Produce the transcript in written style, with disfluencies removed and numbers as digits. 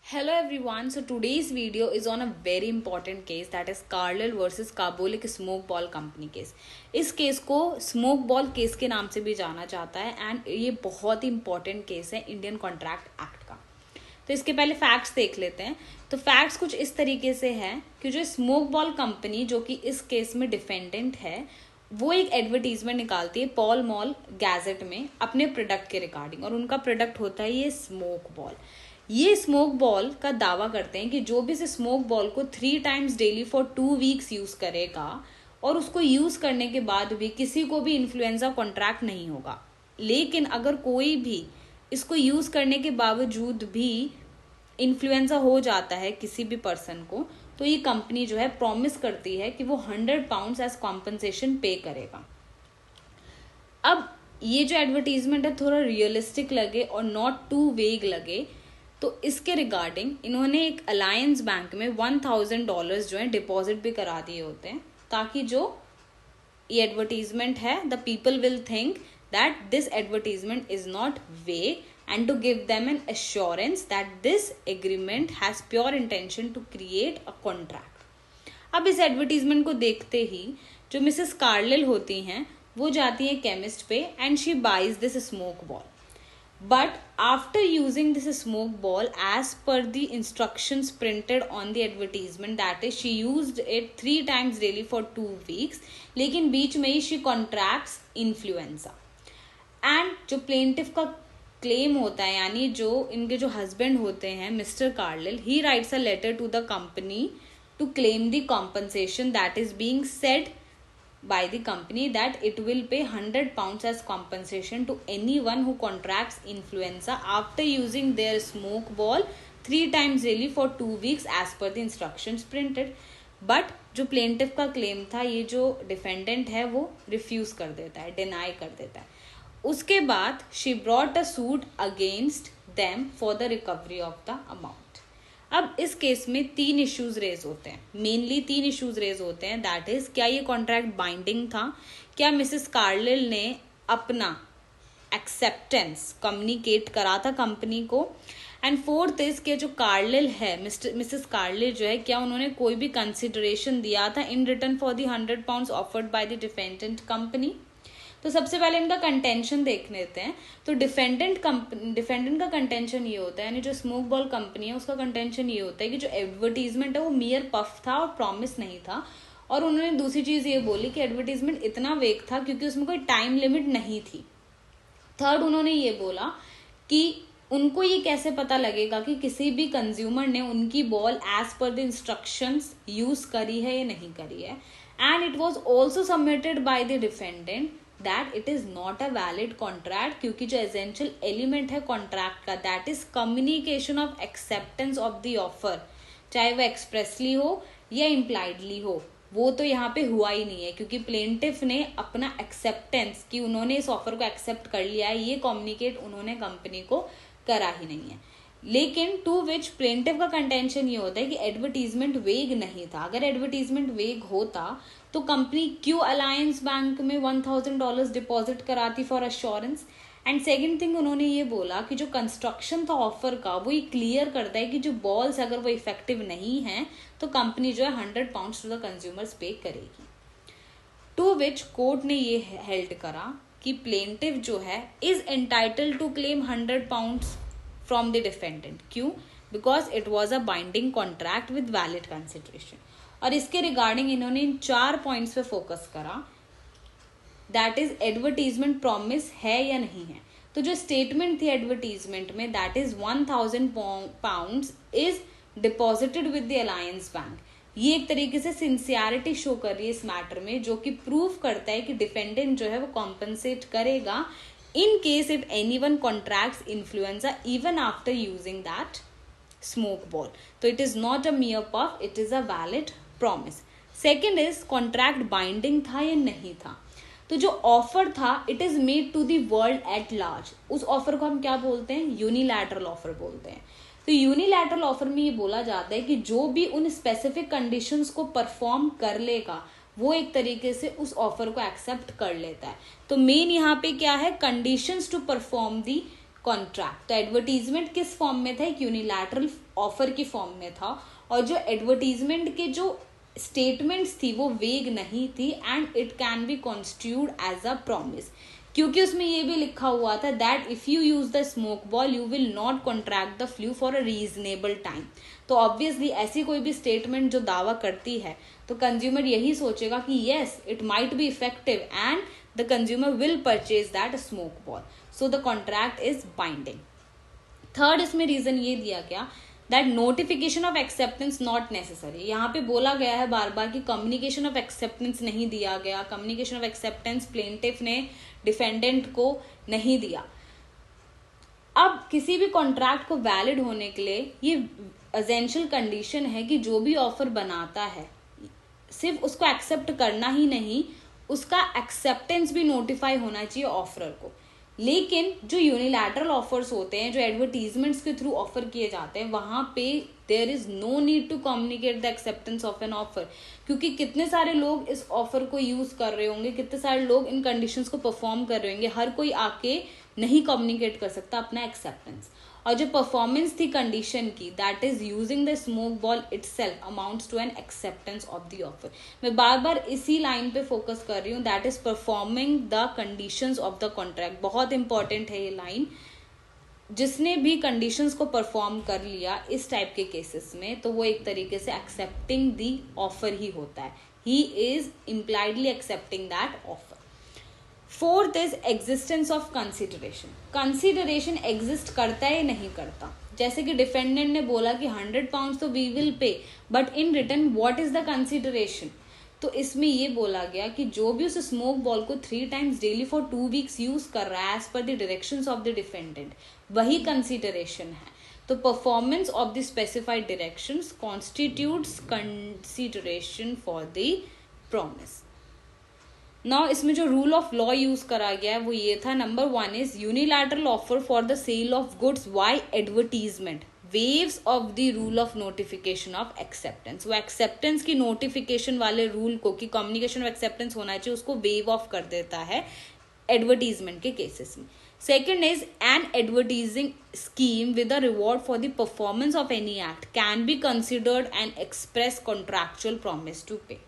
Hello everyone. So today's video is on a very important case, that is Carlyle versus Carbolic Smoke Ball Company case. इस case को smoke ball case के नाम से भी जाना जाता है एंड ये बहुत ही इंपॉर्टेंट केस है इंडियन कॉन्ट्रैक्ट एक्ट का. तो इसके पहले फैक्ट्स देख लेते हैं. तो फैक्ट्स कुछ इस तरीके से है कि जो स्मोक बॉल कंपनी जो कि इस केस में डिफेंडेंट है वो एक एडवर्टीजमेंट निकालती है पॉल मॉल गैजेट में अपने प्रोडक्ट के रिगार्डिंग, और उनका प्रोडक्ट होता है ये स्मोक बॉल. ये स्मोक बॉल का दावा करते हैं कि जो भी इस स्मोक बॉल को 3 times daily for 2 weeks use करेगा और उसको यूज करने के बाद भी किसी को भी इन्फ्लुएंजा कॉन्ट्रैक्ट नहीं होगा. लेकिन अगर कोई भी इसको यूज करने के बावजूद भी इन्फ्लुएंजा हो जाता है किसी भी पर्सन को, तो ये कंपनी जो है प्रॉमिस करती है कि वो £100 एज कॉम्पनसेशन पे करेगा. अब ये जो एडवर्टीजमेंट है थोड़ा रियलिस्टिक लगे और नॉट टू वेग लगे, तो इसके रिगार्डिंग इन्होंने एक अलायंस बैंक में $1000 जो है डिपॉजिट भी करा दिए होते हैं, ताकि जो ये एडवर्टीजमेंट है the people will think that this advertisement is not vague and to give them an assurance that this agreement has pure intention to create a contract. अब इस एडवर्टीजमेंट को देखते ही जो मिसेस कार्लिल होती हैं वो जाती है केमिस्ट पे and she buys this smoke ball. But after using this smoke ball as per the instructions printed on the advertisement, that is she used it 3 times daily for 2 weeks, लेकिन बीच में ही she contracts influenza. And जो plaintiff का claim होता है, यानी जो इनके जो husband होते हैं mister Carlill, he writes a letter to the company to claim the compensation that is being said by the company that it will pay £100 as compensation to anyone who contracts influenza after using their smoke ball 3 times daily for 2 weeks as per the instructions printed. But जो plaintiff का claim था ये जो defendant है वो refuse कर देता है, deny कर देता है. उसके बाद she brought a suit against them for the recovery of the amount. अब इस केस में 3 इश्यूज रेज होते हैं, मेनली 3 इश्यूज रेज होते हैं. दैट इज क्या ये कॉन्ट्रैक्ट बाइंडिंग था, क्या मिसेस कार्लिल ने अपना एक्सेप्टेंस कम्युनिकेट करा था कंपनी को, एंड फोर्थ इज कि जो कार्लिल है मिसेस कार्लिल जो है क्या उन्होंने कोई भी कंसिडरेशन दिया था in return for the £100 offered by the defendant company. तो सबसे पहले इनका कंटेंशन देख लेते हैं. तो डिफेंडेंट का कंटेंशन ये होता है, यानी जो स्मोक बॉल कंपनी है उसका कंटेंशन ये होता है कि जो एडवर्टीजमेंट है वो मियर पफ था और प्रॉमिस नहीं था. और उन्होंने दूसरी चीज ये बोली कि एडवर्टीजमेंट इतना वेग था क्योंकि उसमें कोई टाइम लिमिट नहीं थी. थर्ड उन्होंने ये बोला कि उनको ये कैसे पता लगेगा कि किसी भी कंज्यूमर ने उनकी ball as per the instructions use करी है या नहीं करी है. And it was also submitted by the defendant that it is not a valid contract, क्योंकि जो एसेंशियल एलिमेंट है कॉन्ट्रैक्ट का that is communication of acceptance of the offer, चाहे वो एक्सप्रेसली हो या इम्प्लाइडली हो, वो तो यहाँ पे हुआ ही नहीं है, क्योंकि प्लेंटिफ ने अपना एक्सेप्टेंस कि उन्होंने इस ऑफर को एक्सेप्ट कर लिया है ये कम्युनिकेट उन्होंने कंपनी को करा ही नहीं है. लेकिन टू विच प्लेंटिफ का कंटेंशन ये होता है कि एडवर्टीजमेंट वेग नहीं था. अगर एडवर्टीजमेंट वेग होता तो कंपनी क्यों अलायंस बैंक में $1000 डिपॉजिट कराती for assurance. And second thing उन्होंने ये बोला कि जो कंस्ट्रक्शन था ऑफर का वो ये क्लियर करता है कि जो बॉल्स अगर वो इफेक्टिव नहीं है तो कंपनी जो है £100 टू द कंज्यूमर्स पे करेगी. टू विच कोर्ट ने ये हेल्ड करा कि प्लेंटिफ जो है is entitled to claim £100 from the defendant. क्यों? Because it was a binding contract with valid consideration. और इसके रिगार्डिंग इन्होंने इन 4 पॉइंट्स पे फोकस करा. दैट इज एडवर्टीजमेंट प्रॉमिस है या नहीं है. तो जो स्टेटमेंट थी एडवर्टीजमेंट में that is £1000 is deposited with the alliance bank, ये एक तरीके से सिंसियरिटी शो कर रही है इस मैटर में, जो कि प्रूव करता है कि डिफेंडेंट जो है वो कॉम्पनसेट करेगा in case if anyone contracts influenza even after using that smoke ball. So it is not a mere puff, it is a valid promise. Second is contract binding था या नहीं था. तो जो ऑफर था it is made to the world at large. उस offer को हम क्या बोलते हैं? यूनिलैटरल ऑफर बोलते हैं. तो यूनिलैटरल ऑफर में ये बोला जाता है कि जो भी उन स्पेसिफिक कंडीशंस को परफॉर्म कर लेगा वो एक तरीके से उस ऑफर को एक्सेप्ट कर लेता है. तो मेन यहाँ पे क्या है? Conditions to perform the contract. तो एडवर्टीजमेंट किस फॉर्म में था, एक यूनिलैटरल ऑफर की फॉर्म में था, और जो एडवर्टीजमेंट के जो स्टेटमेंट्स थी वो वेग नहीं थी, and it can be constituted as a promise, क्योंकि उसमें ये भी लिखा हुआ था that if you use the smoke ball you will not contract the flu for a reasonable time. तो ऑब्वियसली ऐसी कोई भी स्टेटमेंट जो दावा करती है तो कंज्यूमर यही सोचेगा कि yes it might be effective and the consumer will purchase that smoke ball, so the contract is binding. Third इसमें रीजन ये दिया गया that notification of acceptance not necessary. यहाँ पे बोला गया है बार बार कि कम्युनिकेशन ऑफ एक्सेप्टेंस नहीं दिया गया, कम्युनिकेशन ऑफ एक्सेप्टेंस प्लेंटिफ ने डिफेंडेंट को नहीं दिया। अब किसी भी कॉन्ट्रैक्ट को वैलिड होने के लिए ये एसेंशियल कंडीशन है कि जो भी ऑफर बनाता है सिर्फ उसको एक्सेप्ट करना ही नहीं, उसका एक्सेप्टेंस भी नोटिफाई होना चाहिए ऑफरर को। लेकिन जो यूनिलैटरल ऑफर्स होते हैं, जो एडवर्टीजमेंट्स के थ्रू ऑफर किए जाते हैं, वहां पे there is no need to communicate the acceptance of an offer, क्योंकि कितने सारे लोग इस ऑफर को यूज कर रहे होंगे, कितने सारे लोग इन कंडीशंस को परफॉर्म कर रहे होंगे, हर कोई आके नहीं कम्युनिकेट कर सकता अपना एक्सेप्टेंस। और जो परफॉर्मेंस थी कंडीशन की, that is using the smoke ball itself amounts to an acceptance of the offer. मैं बार बार इसी लाइन पे फोकस कर रही हूँ, that is performing the conditions of the contract. बहुत इंपॉर्टेंट है ये लाइन। जिसने भी कंडीशंस को परफॉर्म कर लिया इस टाइप के केसेस में, तो वो एक तरीके से एक्सेप्टिंग द ऑफर ही होता है, he is impliedly accepting that offer. Fourth is existence of consideration. Consideration exist करता है नहीं करता, जैसे कि डिफेंडेंट ने बोला कि 100 पाउंड तो we will pay, but in return what is the consideration. तो इसमें ये बोला गया कि जो भी उस स्मोक बॉल को 3 times daily for 2 weeks use कर रहा है as per the directions of the defendant, वही कंसिडरेशन है। तो performance of the specified directions constitutes consideration for the promise. Now इसमें जो रूल ऑफ लॉ यूज करा गया है वो ये था, number 1 is unilateral offer for the sale of goods by advertisement waives of the rule of notification of acceptance. वो acceptance की नोटिफिकेशन वाले रूल को, कि कम्युनिकेशन ऑफ एक्सेप्टेंस होना चाहिए, उसको वेव ऑफ कर देता है एडवर्टीजमेंट के केसेस में। Second is an advertising scheme with a reward for the performance of any act can be considered an express contractual promise to पे।